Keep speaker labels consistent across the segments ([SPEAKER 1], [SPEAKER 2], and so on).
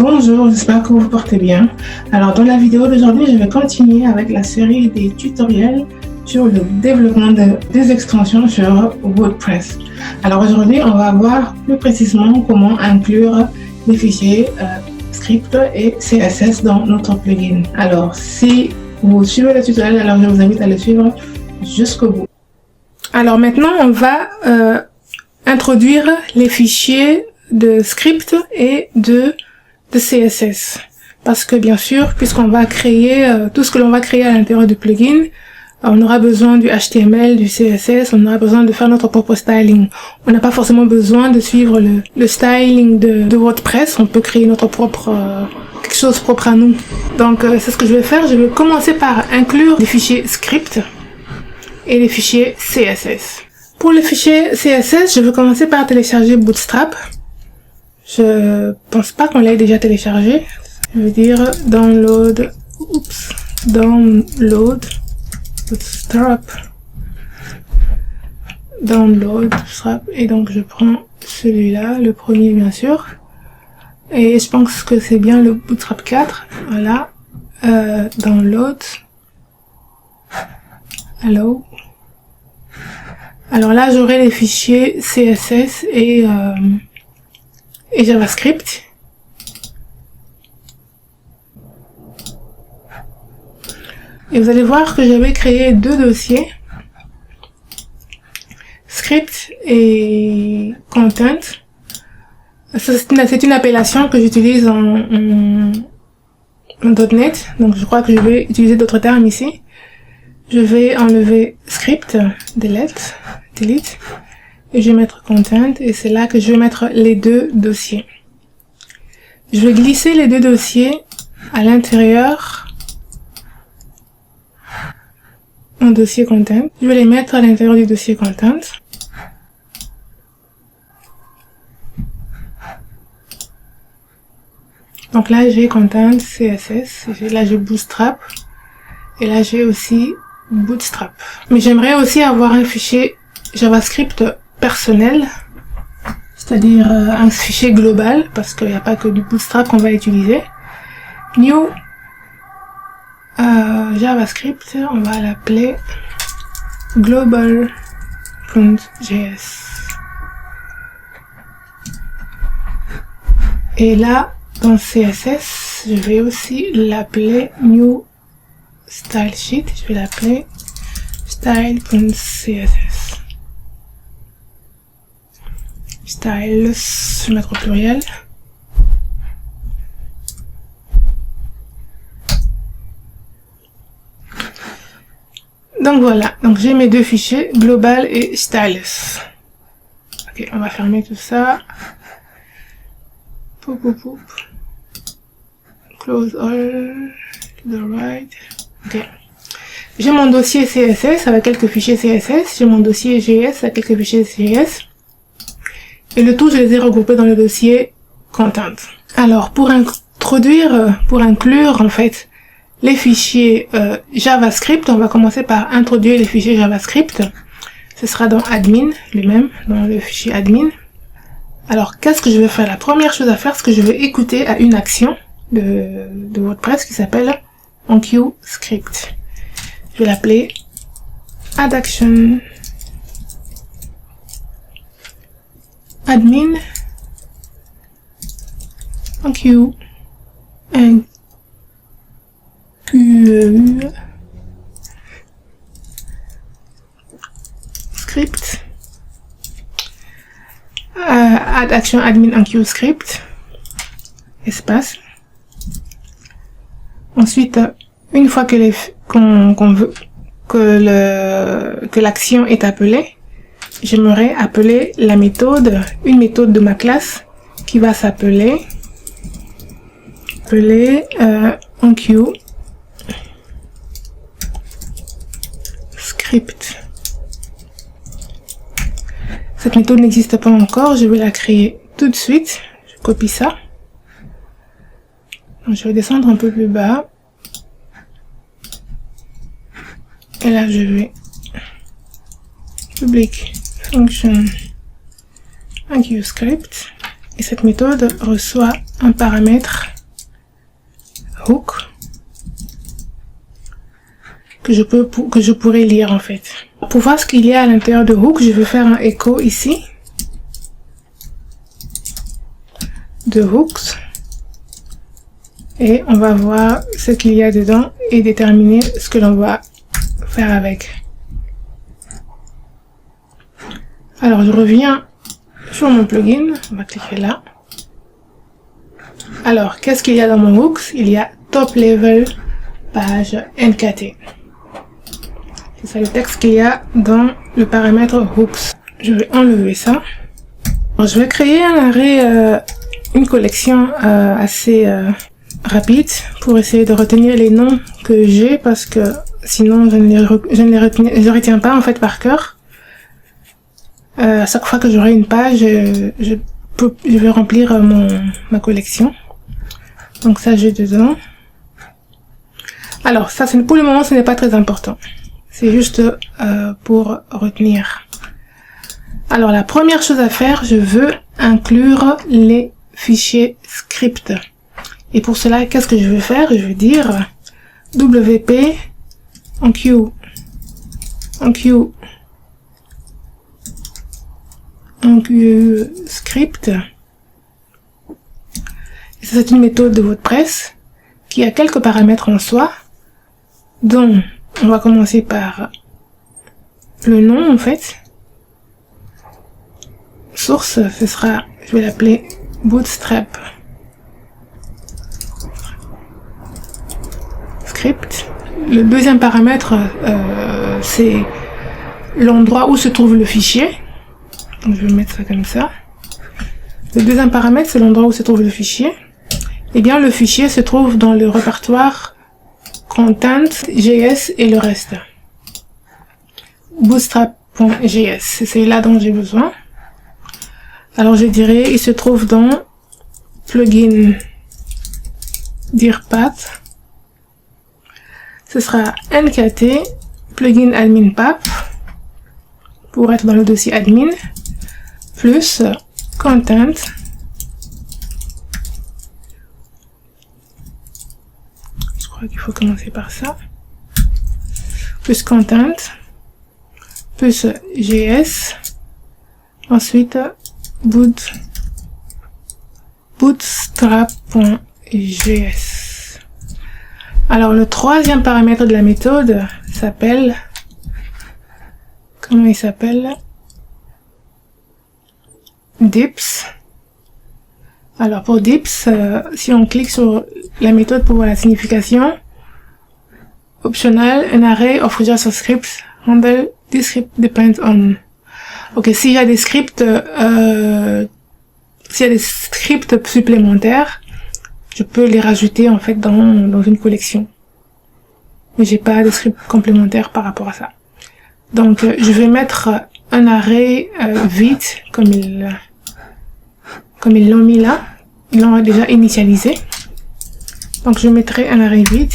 [SPEAKER 1] Bonjour, j'espère que vous vous portez bien. Alors dans la vidéo d'aujourd'hui, je vais continuer avec la série des tutoriels sur le développement des extensions sur WordPress. Alors aujourd'hui, on va voir plus précisément comment inclure les fichiers script et CSS dans notre plugin. Alors si vous suivez le tutoriel, alors je vous invite à le suivre jusqu'au bout. Alors maintenant, on va introduire les fichiers de script et de CSS. Parce que bien sûr, puisqu'on va créer tout ce que l'on va créer à l'intérieur du plugin, on aura besoin du HTML, du CSS, on aura besoin de faire notre propre styling. On n'a pas forcément besoin de suivre le styling de WordPress, on peut créer notre propre quelque chose propre à nous. Donc c'est ce que je vais faire, je vais commencer par inclure les fichiers script et les fichiers CSS. Pour les fichiers CSS, je vais commencer par télécharger Bootstrap. Je pense pas qu'on l'ait déjà téléchargé. Je veux dire download Bootstrap. Download Bootstrap. Et donc je prends celui-là, le premier bien sûr. Et je pense que c'est bien le Bootstrap 4. Voilà. Download. Hello. Alors là, j'aurai les fichiers CSS et JavaScript. Et vous allez voir que j'avais créé deux dossiers, script et content. C'est une appellation que j'utilise en .NET, donc je crois que je vais utiliser d'autres termes ici. Je vais enlever script, delete, et je vais mettre content, et c'est là que je vais mettre les deux dossiers. Je vais glisser les deux dossiers à l'intérieur en dossier content. Je vais les mettre à l'intérieur du dossier content. Donc là j'ai content, CSS, là j'ai Bootstrap, et là j'ai aussi Bootstrap. Mais j'aimerais aussi avoir un fichier JavaScript personnel, c'est-à-dire un fichier global, parce qu'il n'y a pas que du Bootstrap qu'on va utiliser. New JavaScript, on va l'appeler global.js. Et là, dans CSS, je vais aussi l'appeler new style sheet, je vais l'appeler style.css. Styles, je vais mettre au pluriel. Donc voilà, donc j'ai mes deux fichiers, global et styles. Ok, on va fermer tout ça. Close all, to the right. Ok. J'ai mon dossier CSS avec quelques fichiers CSS, j'ai mon dossier JS avec quelques fichiers JS. Et le tout, je les ai regroupés dans le dossier content. Alors, pour inclure en fait les fichiers JavaScript, on va commencer par introduire les fichiers JavaScript. Ce sera dans admin, lui-même, dans le fichier admin. Alors, qu'est-ce que je vais faire? La première chose à faire, c'est que je vais écouter à une action de WordPress qui s'appelle OnQScript. Je vais l'appeler add action admin OnQ script add action admin OnQScript espace. Ensuite, une fois qu'on veut que l'action est appelée, j'aimerais appeler la méthode, une méthode de ma classe qui va s'appeler OnQScript. Cette méthode n'existe pas encore, je vais la créer tout de suite. Je copie ça. Je vais descendre un peu plus bas. Et là, je vais public function OnQScript. Et cette méthode reçoit un paramètre hook que je pourrais lire en fait. Pour voir ce qu'il y a à l'intérieur de hook, je vais faire un écho ici de hooks et on va voir ce qu'il y a dedans et déterminer ce que l'on va faire avec. Alors je reviens sur mon plugin, on va cliquer là. Alors qu'est-ce qu'il y a dans mon hooks? Il y a top level page NKT. C'est ça le texte qu'il y a dans le paramètre hooks. Je vais enlever ça. Alors, je vais créer un arrêt, une collection assez rapide pour essayer de retenir les noms que j'ai parce que sinon je ne les retiens pas en fait par cœur. À chaque fois que j'aurai une page, je vais remplir ma collection. Donc ça j'ai dedans. Alors ça pour le moment ce n'est pas très important. C'est juste pour retenir. Alors la première chose à faire, je veux inclure les fichiers script. Et pour cela, qu'est-ce que je vais faire? Je vais dire wp enqueue script. C'est une méthode de WordPress qui a quelques paramètres en soi, dont on va commencer par le nom en fait. Source, ce sera, je vais l'appeler Bootstrap script. Le deuxième paramètre, c'est l'endroit où se trouve le fichier. Donc, je vais mettre ça comme ça. Le deuxième paramètre, c'est l'endroit où se trouve le fichier. Eh bien, le fichier se trouve dans le répertoire content.js et le reste. Bootstrap.js, c'est là dont j'ai besoin. Alors, je dirais, il se trouve dans plugin dirpath. Ce sera nkt plugin admin pap pour être dans le dossier admin plus content je crois qu'il faut commencer par ça plus content plus gs ensuite bootstrap.js. Alors le troisième paramètre de la méthode s'appelle, comment il s'appelle? Dips. Alors pour dips, si on clique sur la méthode pour voir la signification, optional, an array of JavaScript handle this script depends on. Ok, s'il y a des scripts, supplémentaires, je peux les rajouter en fait dans une collection. Mais j'ai pas de script complémentaire par rapport à ça. Donc je vais mettre un arrêt vide comme ils l'ont mis là. Ils l'ont déjà initialisé. Donc je mettrai un arrêt vide.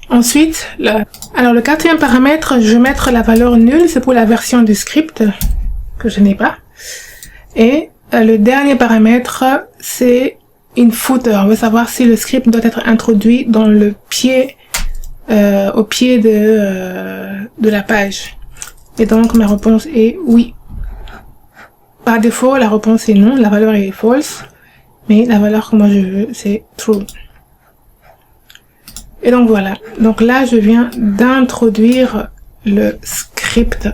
[SPEAKER 1] Ensuite, le quatrième paramètre, je vais mettre la valeur nulle, c'est pour la version du script que je n'ai pas. Et le dernier paramètre, c'est une footer. On veut savoir si le script doit être introduit dans le pied, au pied de la page. Et donc ma réponse est oui. Par défaut, la réponse est non, la valeur est false, mais la valeur que moi je veux, c'est true. Et donc voilà. Donc là, je viens d'introduire le script.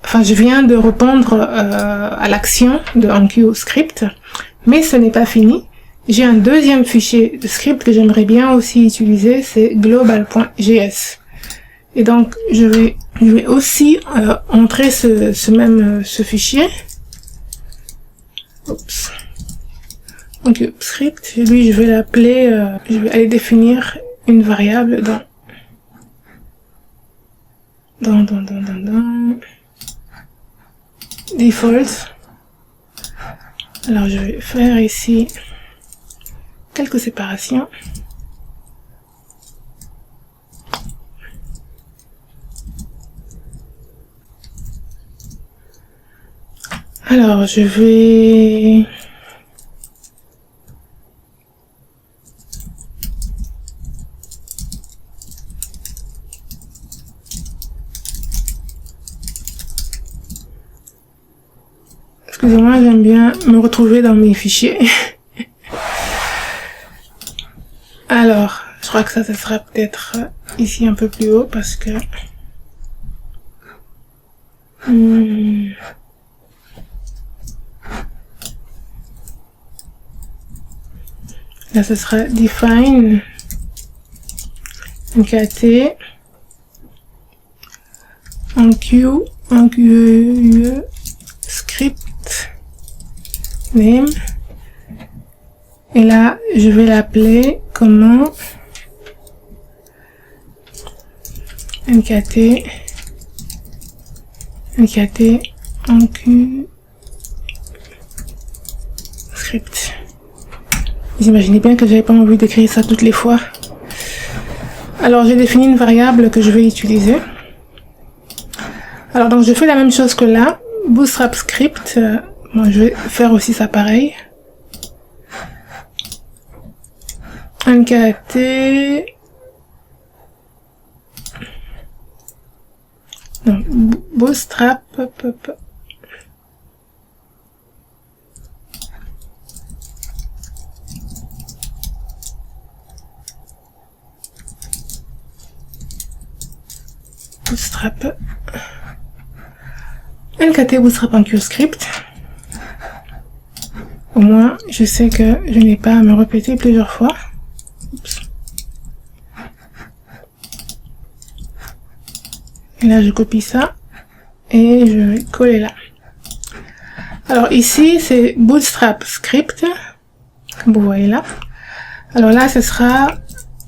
[SPEAKER 1] Enfin, je viens de répondre à l'action de enqueue script, mais ce n'est pas fini. J'ai un deuxième fichier de script que j'aimerais bien aussi utiliser, c'est global.js. Et donc, je vais aussi entrer ce fichier. Oups. Enqueue script. Lui, je vais l'appeler. Je vais aller définir une variable dans default. Alors je vais faire ici quelques séparations. Alors je vais Excusez-moi, j'aime bien me retrouver dans mes fichiers. Alors, je crois que ça sera peut-être ici un peu plus haut parce que... Là, ce sera define nkt enquête script name, et là je vais l'appeler comment nkt enquête script. Vous imaginez bien que j'avais pas envie d'écrire ça toutes les fois. Alors j'ai défini une variable que je vais utiliser. Alors donc je fais la même chose que là, Bootstrap script, moi je vais faire aussi ça pareil. nkt non, Bootstrap nkt Bootstrap enquête script. Au moins je sais que je n'ai pas à me répéter plusieurs fois. Oups. Et là je copie ça et je vais coller là. Alors ici c'est Bootstrap script, comme vous voyez là. Alors là ce sera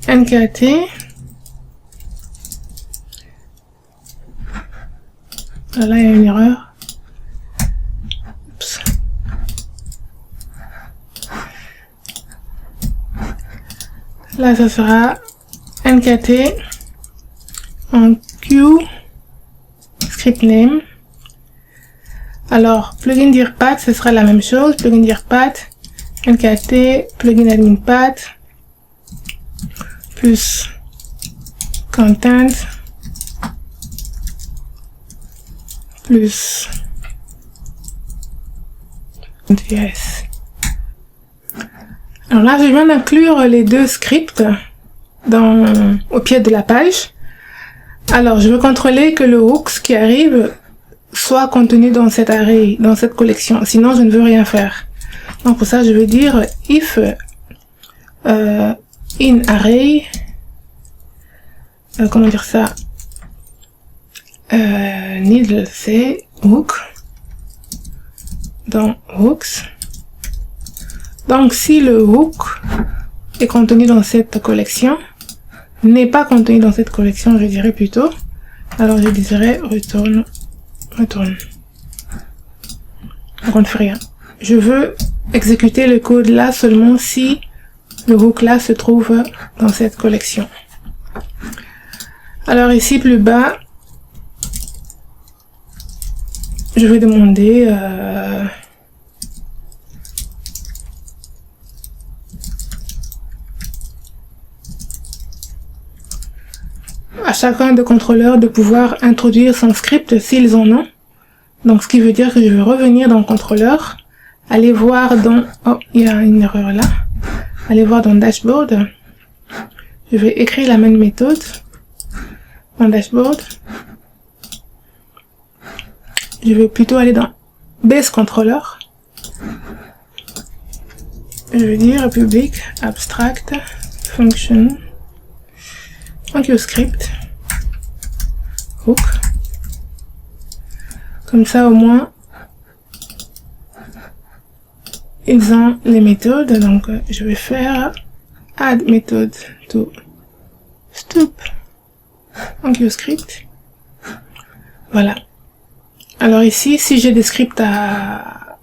[SPEAKER 1] nkt là il y a une erreur. Oups. Là ça sera nkt enquête script name. Alors plugin dirpath ce sera la même chose, plugin dirpath nkt plugin admin path plus content plus .ts. Alors là, je viens d'inclure les deux scripts au pied de la page. Alors, je veux contrôler que le hooks qui arrive soit contenu dans cet array, dans cette collection. Sinon, je ne veux rien faire. Donc, pour ça, je vais dire if in array, comment dire ça, needle c'est hook dans hooks. Donc si le hook est contenu dans cette collection, n'est pas contenu dans cette collection, je dirais plutôt, alors je dirais return. Donc on ne fait rien. Je veux exécuter le code là seulement si le hook là se trouve dans cette collection. Alors ici plus bas, je vais demander à chacun des contrôleurs de pouvoir introduire son script s'ils en ont. Donc ce qui veut dire que je vais revenir dans le contrôleur, aller voir dans... Oh, il y a une erreur là. Aller voir dans dashboard. Je vais écrire la même méthode dans dashboard. Je vais plutôt aller dans base controller. Je vais dire public abstract function enquête script hook. Comme ça au moins ils ont les méthodes. Donc je vais faire add method to stop enquête script. Voilà. Alors ici, si j'ai des scripts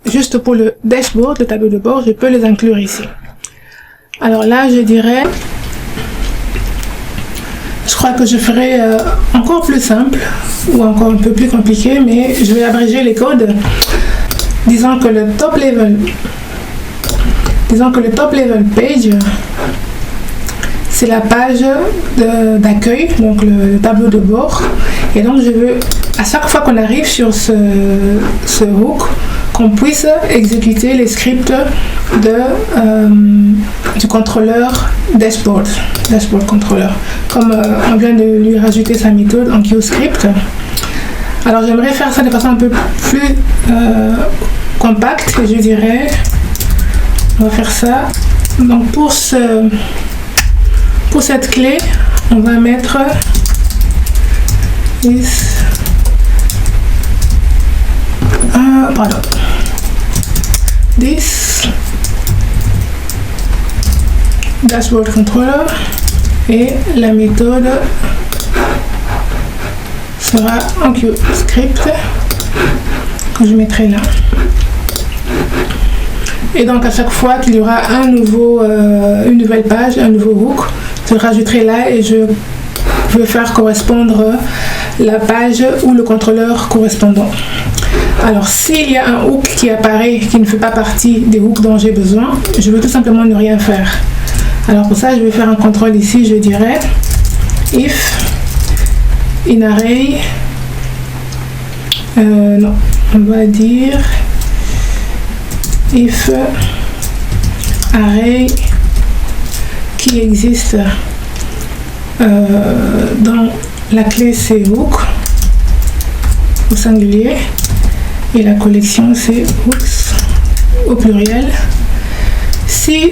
[SPEAKER 1] juste pour le dashboard, le tableau de bord, je peux les inclure ici. Alors là, je dirais, je crois que je ferai encore plus simple ou encore un peu plus compliqué, mais je vais abréger les codes. Disons que le top level page, c'est la page d'accueil, donc le tableau de bord. Et donc je veux, à chaque fois qu'on arrive sur ce hook, qu'on puisse exécuter les scripts du contrôleur dashboard controller, comme on vient de lui rajouter sa méthode en QScript. Alors j'aimerais faire ça de façon un peu plus compacte, je dirais. On va faire ça. Donc pour cette clé, on va mettre this dashboard controller et la méthode sera en QScript que je mettrai là. Et donc à chaque fois qu'il y aura une nouvelle page, un nouveau hook, je rajouterai là et je vais faire correspondre la page ou le contrôleur correspondant. Alors s'il y a un hook qui apparaît, qui ne fait pas partie des hooks dont j'ai besoin, je vais tout simplement ne rien faire. Alors pour ça, je vais faire un contrôle ici, je dirais if in array, non, on va dire if array qui existe dans la clé c'est hook au singulier et la collection c'est hooks au pluriel. Si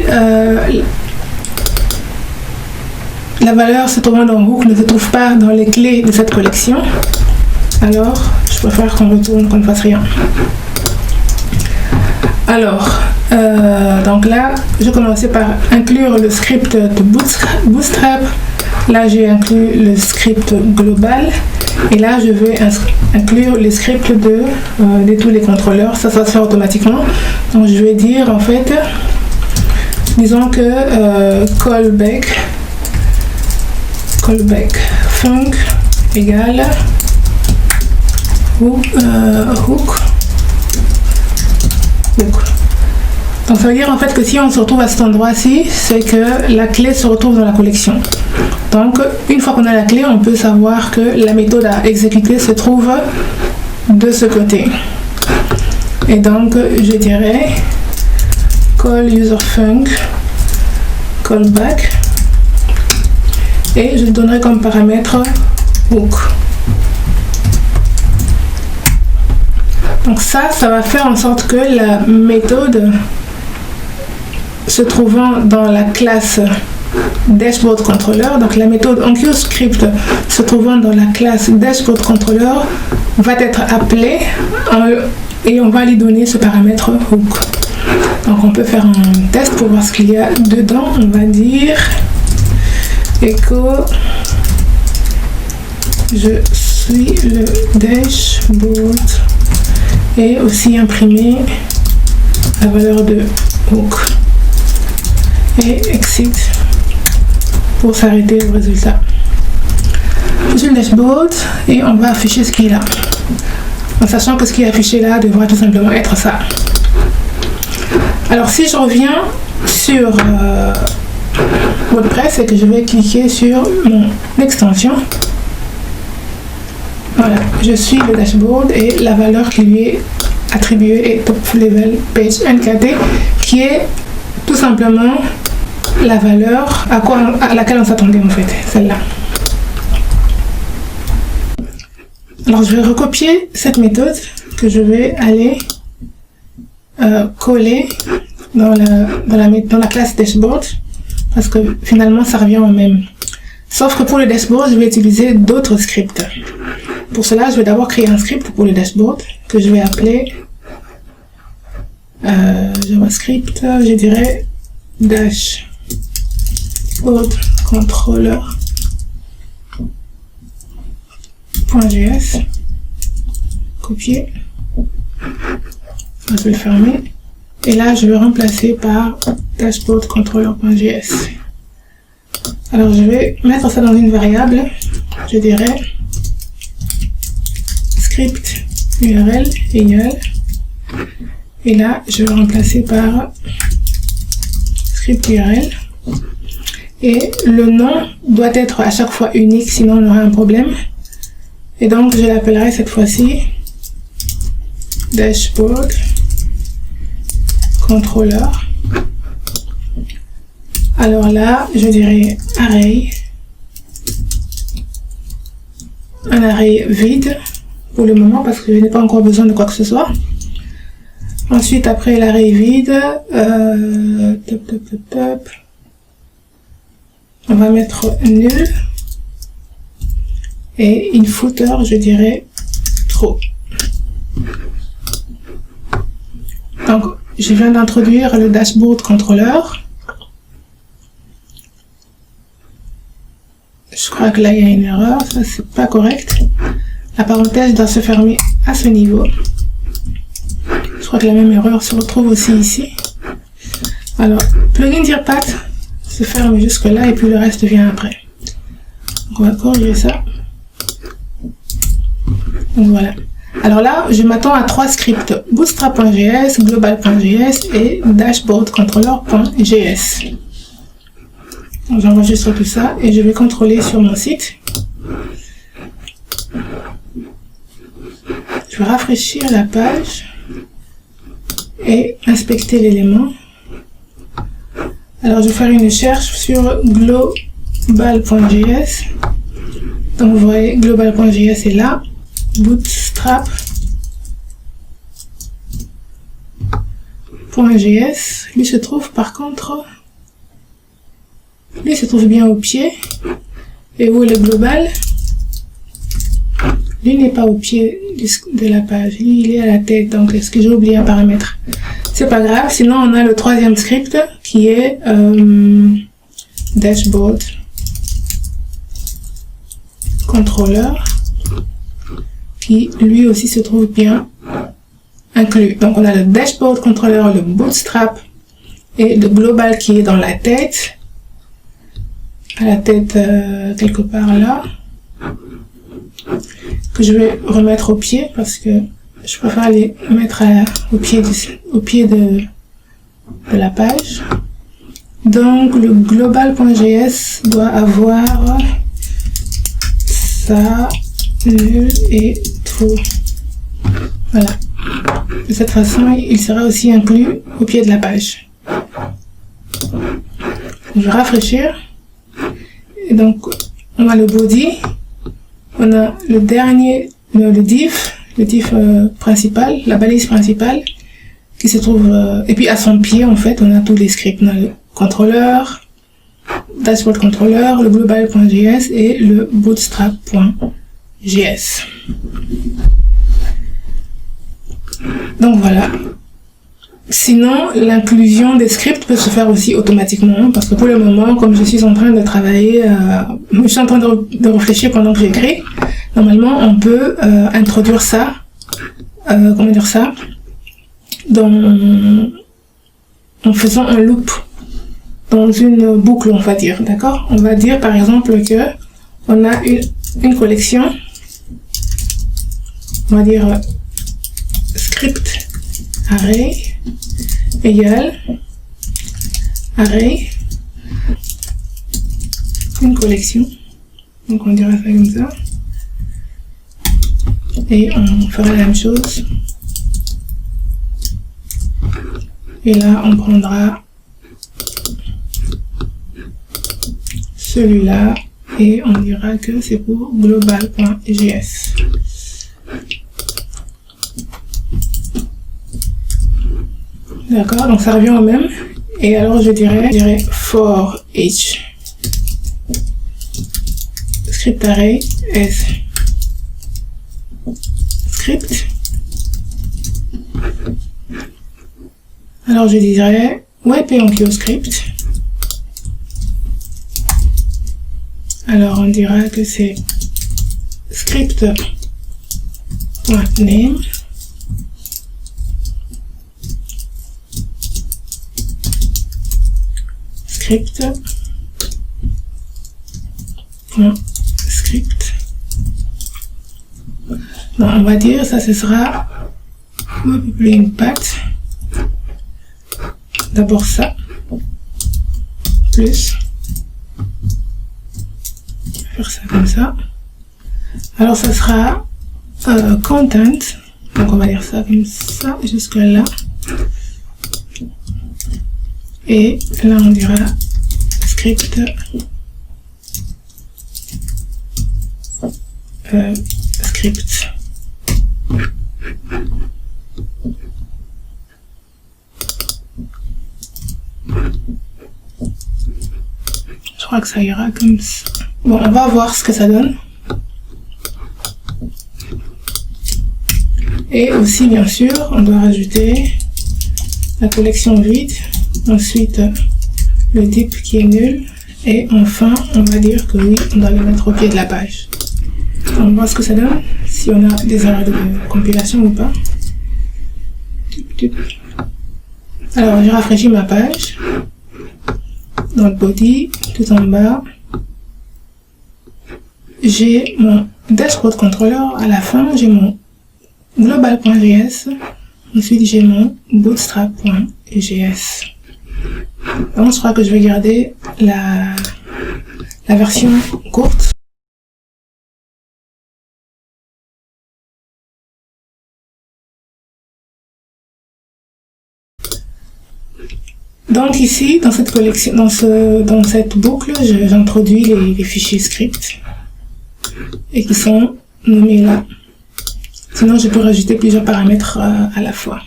[SPEAKER 1] la valeur se trouvant dans hook ne se trouve pas dans les clés de cette collection, alors je préfère qu'on retourne, qu'on ne fasse rien. Alors, donc là, je commençais par inclure le script de Bootstrap. Là, j'ai inclus le script global. Et là, je vais inclure les scripts de tous les contrôleurs. Ça va se faire automatiquement. Donc, je vais dire, en fait, disons que callback func égale hook. Donc ça veut dire en fait que si on se retrouve à cet endroit-ci, c'est que la clé se retrouve dans la collection. Donc une fois qu'on a la clé, on peut savoir que la méthode à exécuter se trouve de ce côté. Et donc je dirais call user func callback et je donnerai comme paramètre hook. Donc ça va faire en sorte que la méthode se trouvant dans la classe dashboard controller, donc la méthode en QScript se trouvant dans la classe dashboard controller va être appelée et on va lui donner ce paramètre hook. Donc on peut faire un test pour voir ce qu'il y a dedans. On va dire echo je suis le dashboard et aussi imprimer la valeur de hook et exit pour s'arrêter au résultat. Je suis le dashboard et on va afficher ce qui est là, en sachant que ce qui est affiché là devra tout simplement être ça. Alors si je reviens sur WordPress et que je vais cliquer sur mon extension, voilà, je suis le dashboard et la valeur qui lui est attribuée est top level page NKT, qui est tout simplement la valeur à laquelle on s'attendait en fait, celle-là. Alors je vais recopier cette méthode que je vais aller coller dans la classe dashboard, parce que finalement ça revient au même. Sauf que pour le dashboard, je vais utiliser d'autres scripts. Pour cela, je vais d'abord créer un script pour le dashboard que je vais appeler JavaScript, je dirais dashboard controller.js. Copier. Je vais le fermer. Et là, je vais remplacer par dashboard controller.js. Alors, je vais mettre ça dans une variable. Je dirais script URL égale. Et là, je vais remplacer par script URL. Et le nom doit être à chaque fois unique, sinon on aura un problème. Et donc, je l'appellerai cette fois-ci dashboard contrôleur. Alors là, je dirais array, un array vide pour le moment parce que je n'ai pas encore besoin de quoi que ce soit. Ensuite, après l'array vide, on va mettre nul et in footer, je dirais true. Donc, je viens d'introduire le dashboard contrôleur. Je crois que là, il y a une erreur. Ça, c'est pas correct. La parenthèse doit se fermer à ce niveau. Je crois que la même erreur se retrouve aussi ici. Alors, plugin dirpat se ferme jusque là et puis le reste vient après. Donc, on va corriger ça. Donc, voilà. Alors là, je m'attends à 3 scripts. Bootstrap.js, global.js et dashboardcontroller.js. J'enregistre tout ça et je vais contrôler sur mon site. Je vais rafraîchir la page et inspecter l'élément. Alors je vais faire une recherche sur global.js. Donc vous voyez, global.js est là. Bootstrap.js, lui se trouve par contre... Lui se trouve bien au pied. Et où est le global? Lui n'est pas au pied de la page. Lui, il est à la tête. Donc, est-ce que j'ai oublié un paramètre? C'est pas grave. Sinon, on a le troisième script qui est dashboard controller qui lui aussi se trouve bien inclus. Donc, on a le dashboard controller, le bootstrap et le global qui est dans la tête. À la tête quelque part là, que je vais remettre au pied parce que je préfère les mettre au pied de la page. Donc le global.js doit avoir ça, nul et true. Voilà. De cette façon, il sera aussi inclus au pied de la page. Je vais rafraîchir. Et donc, on a le body, on a le dernier, le div principal, la balise principale, qui se trouve, et puis à son pied, en fait, on a tous les scripts. On a le contrôleur, dashboard controller, le global.js et le bootstrap.js. Donc voilà. Sinon, l'inclusion des scripts peut se faire aussi automatiquement, parce que pour le moment, comme je suis en train de travailler, je suis en train de réfléchir pendant que j'écris, normalement, on peut introduire ça, en faisant un loop, dans une boucle, on va dire, d'accord? On va dire, par exemple, que on a une collection, on va dire script array égale array une collection, donc on dirait ça comme ça et on fera la même chose et là on prendra celui-là et on dira que c'est pour global.js. D'accord, donc ça revient au même. Et alors je dirais for each script array s script. Alors je dirais webp script. Alors on dira que c'est script.name script non, on va dire ça, ce sera une patte, d'abord ça plus, faire ça comme ça, alors ça sera content, donc on va dire ça comme ça jusque là, Et là, on dira script script. Je crois que ça ira comme ça. Bon, on va voir ce que ça donne. Et aussi, bien sûr, on doit rajouter la collection vide. Ensuite, le type qui est nul. Et enfin, on va dire que oui, on doit le mettre au pied de la page. On va voir ce que ça donne, si on a des erreurs de compilation ou pas. Alors, j'ai rafraîchi ma page. Dans le body, tout en bas, j'ai mon dashboard controller. À la fin, j'ai mon global.js. Ensuite, j'ai mon bootstrap.js. Donc, je crois que je vais garder la version courte. Donc ici, dans cette collection, dans cette boucle, j'introduis les fichiers script et qui sont nommés là. Sinon, je peux rajouter plusieurs paramètres à la fois.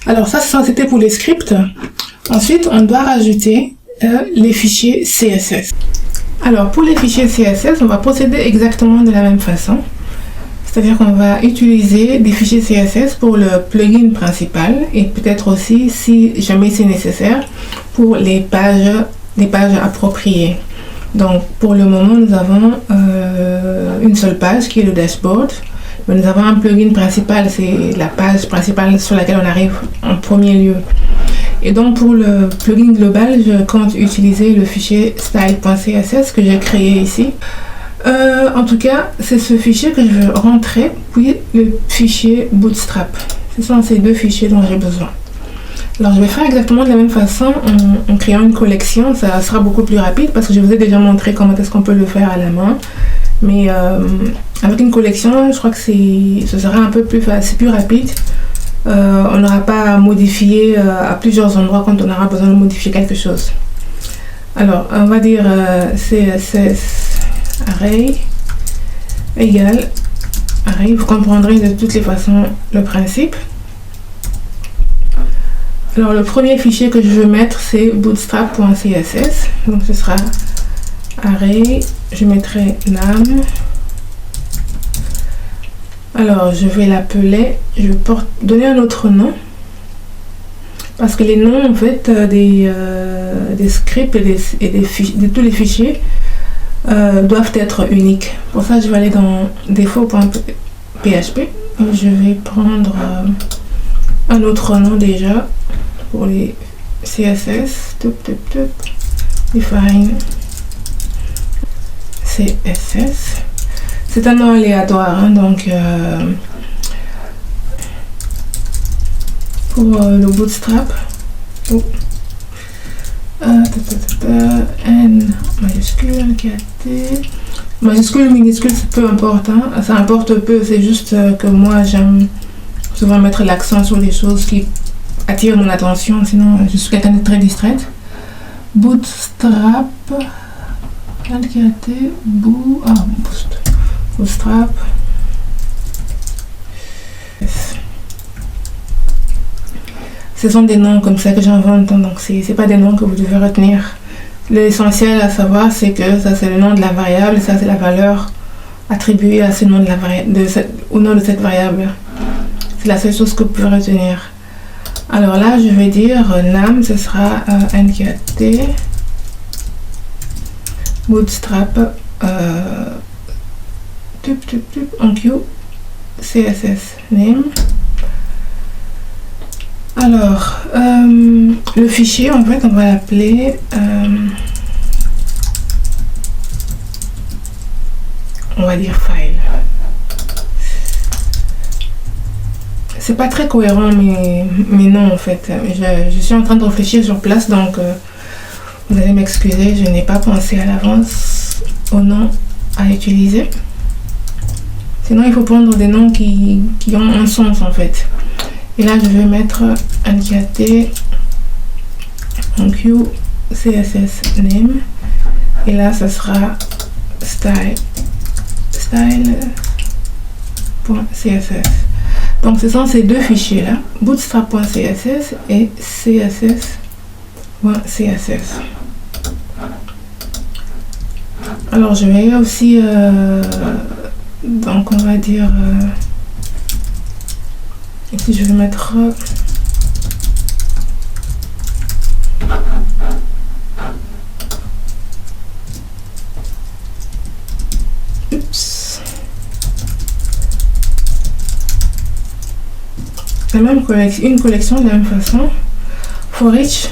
[SPEAKER 1] Alors ça, c'était pour les scripts. Ensuite, on doit rajouter les fichiers CSS. Alors pour les fichiers CSS, on va procéder exactement de la même façon. C'est-à-dire qu'on va utiliser des fichiers CSS pour le plugin principal et peut-être aussi, si jamais c'est nécessaire, pour les pages appropriées. Donc pour le moment, nous avons une seule page qui est le dashboard. Mais nous avons un plugin principal, c'est la page principale sur laquelle on arrive en premier lieu. Et donc pour le plugin global, je compte utiliser le fichier style.css que j'ai créé ici. En tout cas, c'est ce fichier que je veux rentrer, puis le fichier Bootstrap. Ce sont ces deux fichiers dont j'ai besoin. Alors je vais faire exactement de la même façon en créant une collection. Ça sera beaucoup plus rapide parce que je vous ai déjà montré comment est-ce qu'on peut le faire à la main. Mais avec une collection, je crois que ce sera un peu plus facile, plus rapide. On n'aura pas à modifier à plusieurs endroits quand on aura besoin de modifier quelque chose. Alors on va dire CSS array égale array. Vous comprendrez de toutes les façons le principe. Alors le premier fichier que je veux mettre, c'est bootstrap.css. Donc ce sera array, je mettrai nam. Alors je vais l'appeler, je vais donner un autre nom, parce que les noms en fait des scripts et de tous les fichiers doivent être uniques. Pour ça, je vais aller dans défaut.php et je vais prendre un autre nom déjà pour les CSS. Define CSS. C'est un nom aléatoire, hein, donc pour le bootstrap. N majuscule, KT, majuscule, minuscule, peu importe, hein. Ça importe peu, c'est juste que moi j'aime souvent mettre l'accent sur les choses qui attirent mon attention, sinon je suis quelqu'un de très distraite. Bootstrap, KT, bootstrap. Ce sont des noms comme ça que j'invente, donc c'est pas des noms que vous devez retenir. L'essentiel à savoir, c'est que ça c'est le nom de la variable, ça c'est la valeur attribuée à ce nom de la au nom de cette variable. C'est la seule chose que vous pouvez retenir. Alors là, je vais dire nam, ce sera nkt bootstrap en q css name. Alors, le fichier, en fait, on va l'appeler on va dire file. C'est pas très cohérent, mais non, en fait. Je suis en train de réfléchir sur place, donc vous allez m'excuser, je n'ai pas pensé à l'avance au nom à utiliser. Sinon, il faut prendre des noms qui ont un sens, en fait. Et là, je vais mettre nkt en Q CSS name, et là ce sera style.css. Donc ce sont ces deux fichiers là, bootstrap.css et css.css. Alors je vais aussi donc on va dire ici je vais mettre la même collection, une collection de la même façon. For each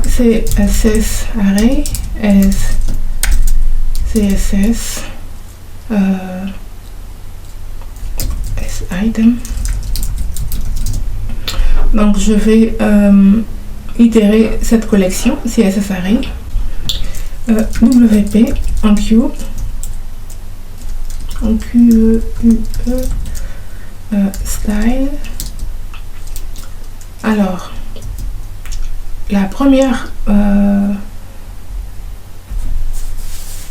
[SPEAKER 1] CSS array as CSS as item. Donc je vais itérer cette collection CSS array WP en QE style. Alors la première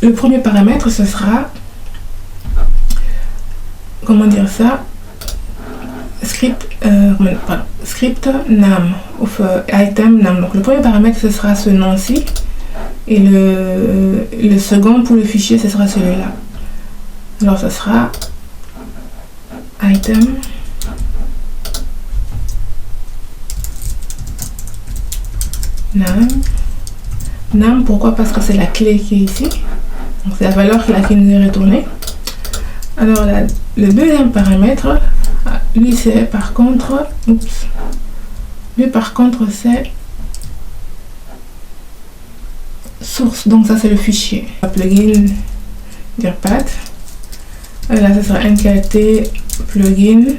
[SPEAKER 1] le premier paramètre ce sera, comment dire ça, script name of item name. Donc le premier paramètre ce sera ce nom-ci, et le second pour le fichier ce sera celui-là. Alors ce sera item name. Pourquoi? Parce que c'est la clé qui est ici, donc c'est la valeur qui nous est retournée. Alors le deuxième paramètre, lui c'est par contre c'est source, donc ça c'est le fichier plugin dire path. Là ce sera nkt plugin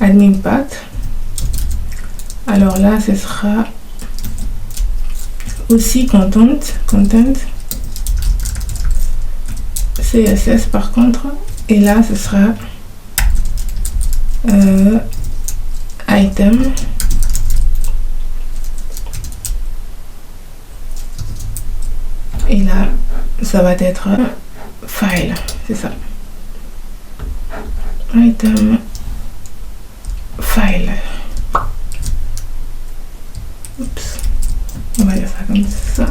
[SPEAKER 1] admin path. Alors là ce sera aussi content CSS par contre, et là ce sera item et là ça va être file, c'est ça, item file. Oups, on va dire ça comme ça.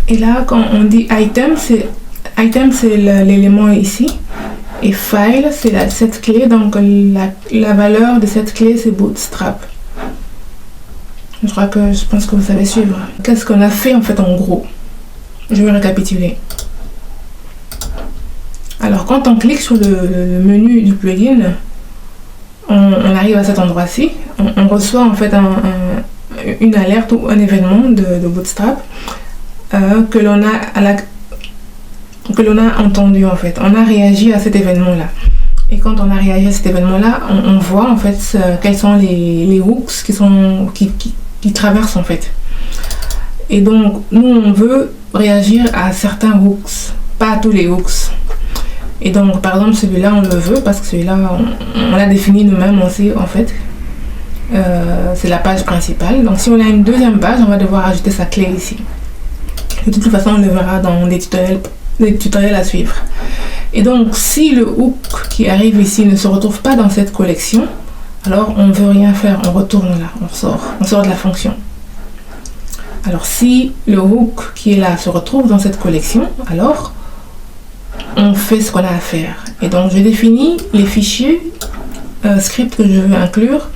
[SPEAKER 1] Et là quand on dit item c'est l'élément ici, et file c'est cette clé, donc la valeur de cette clé c'est bootstrap. Je pense que vous savez suivre. Qu'est-ce qu'on a fait en fait en gros? Je vais récapituler. Alors quand on clique sur le menu du plugin, on arrive à cet endroit-ci, on reçoit en fait une alerte ou un événement de Bootstrap que l'on a entendu en fait. On a réagi à cet événement-là. Et quand on a réagi à cet événement-là, on voit en fait quels sont les hooks qui traversent en fait. Et donc nous on veut réagir à certains hooks, pas à tous les hooks. Et donc par exemple celui-là on le veut parce que celui-là on l'a défini nous-mêmes aussi en fait. C'est la page principale. Donc si on a une deuxième page, on va devoir ajouter sa clé ici. De toute façon on le verra dans les tutoriels à suivre. Et donc si le hook qui arrive ici ne se retrouve pas dans cette collection, alors on ne veut rien faire, on retourne là, on sort de la fonction. Alors si le hook qui est là se retrouve dans cette collection, alors on fait ce qu'on a à faire. Et donc je définis les fichiers script que je veux inclure,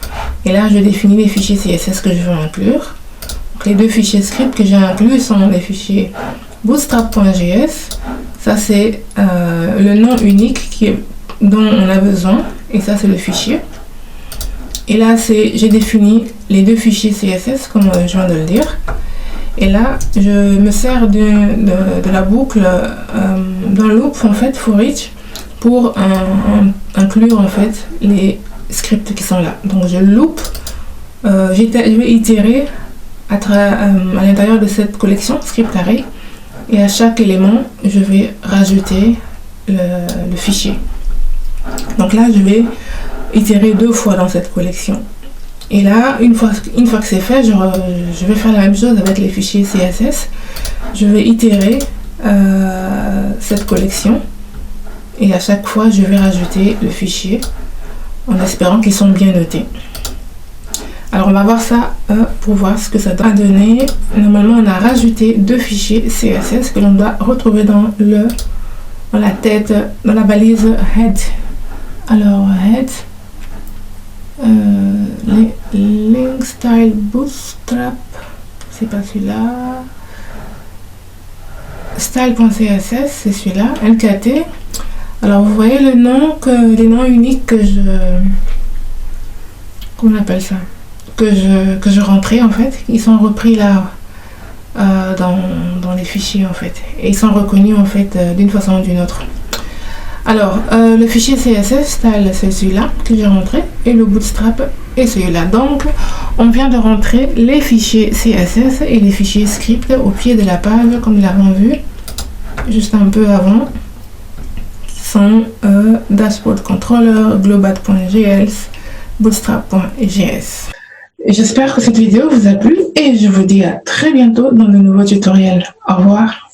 [SPEAKER 1] et là je définis les fichiers CSS que je veux inclure. Donc, les deux fichiers script que j'ai inclus sont les fichiers bootstrap.js, ça c'est le nom unique dont on a besoin, et ça c'est le fichier. Et là j'ai défini les deux fichiers CSS comme je viens de le dire. Et là je me sers de la boucle d'un loop en fait for each pour inclure en fait les scripts qui sont là. Donc je loop, je vais itérer à l'intérieur de cette collection script array, et à chaque élément je vais rajouter le fichier. Donc là je vais itérer 2 fois dans cette collection. Et là, une fois que c'est fait, je vais faire la même chose avec les fichiers CSS. Je vais itérer cette collection et à chaque fois, je vais rajouter le fichier en espérant qu'ils sont bien notés. Alors, on va voir ça pour voir ce que ça doit donner. Normalement, on a rajouté 2 fichiers CSS que l'on doit retrouver dans la tête, dans la balise head. Alors, head. Link Style Bootstrap, c'est pas celui-là. Style.css, c'est celui-là. LKT. Alors vous voyez les noms uniques que comment on appelle ça, que je rentrais en fait. Ils sont repris là dans les fichiers en fait, et ils sont reconnus en fait d'une façon ou d'une autre. Alors, le fichier CSS style, c'est celui-là que j'ai rentré, et le bootstrap est celui-là. Donc, on vient de rentrer les fichiers CSS et les fichiers script au pied de la page, comme nous l'avons vu juste un peu avant, qui sont dashboard controller, global.js, bootstrap.js. J'espère que cette vidéo vous a plu et je vous dis à très bientôt dans de nouveaux tutoriels. Au revoir.